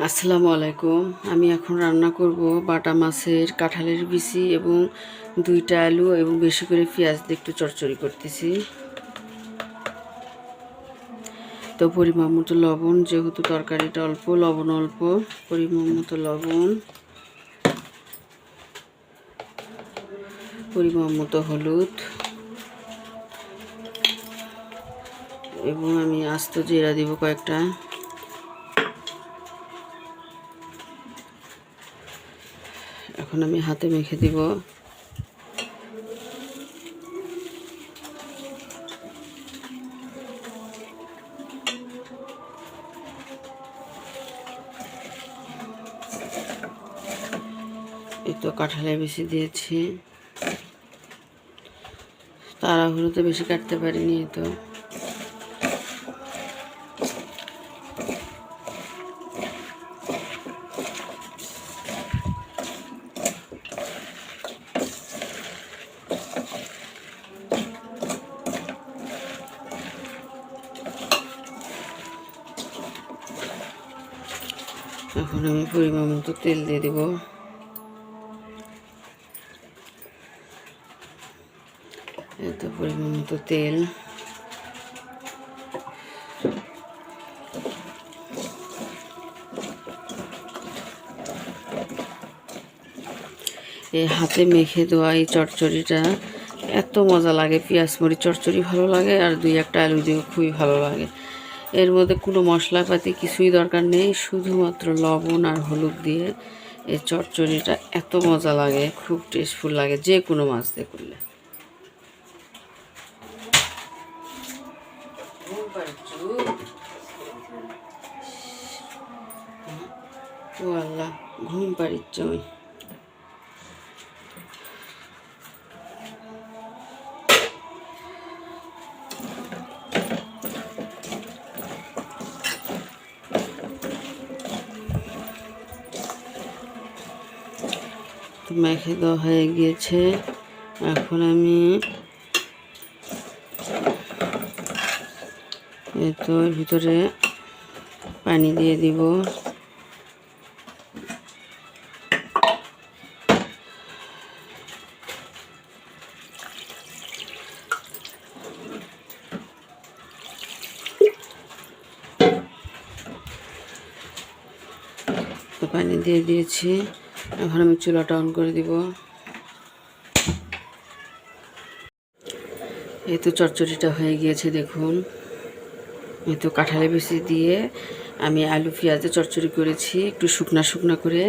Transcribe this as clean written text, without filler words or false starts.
আসসালামু আলাইকুম। আমি এখন রান্না করব বাটা মাছের কাঁঠালের বিচি এবং 2টা আলু এবং বেশি করে পেঁয়াজ দিয়ে একটু চচ্চড়ি করতেছি। তো পরিমাণ মতো লবণ, যেহেতু তরকারিটা অল্প, লবণ অল্প, পরিমাণ মতো লবণ, পরিমাণ মতো হলুদ এবং আমি আস্ত জিরা দিব কয়েকটা। এখন আমি হাতে মেখে দিব। এই তো কাঁঠালের বেশি দিয়েছি, তাড়াহুড়োতে বেশি কাটতে পারিনি। তো এখন আমি পরিমাণ মতো তেল দিয়ে দেব। এত পরিমাণ মতো তেল। এই হাতে মেখে দেওয়া এই চচ্চড়িটা এত মজা লাগে। পেঁয়াজ মরিচ চচ্চড়ি ভালো লাগে, আর 2-1টা আলু দিয়ে খুবই ভালো লাগে। এর মধ্যে কোনো মশলাপাতি কিছুই দরকার নেই, শুধুমাত্র লবণ আর হলুদ দিয়ে এই চচ্চড়িটা এত মজা লাগে, খুব টেস্টফুল লাগে যে কোনো মাছ দিয়ে করলে। ও আল্লাহ, ঘুম পাড়িচ্ছ। মেখে দেওয়া হয়ে গিয়েছে। এখন আমি তো ভিতরে পানি দিয়ে দিব। তো পানি দিয়ে দিয়েছি। এখন আমি চুলাটা অন করে দিব। এই তো চচ্চড়িটা হয়ে গিয়েছে, দেখুন। এই তো কাঁঠালের বিচি দিয়ে আমি আলু পেঁয়াজে চচ্চড়ি করেছি, একটু শুকনা শুকনা করে।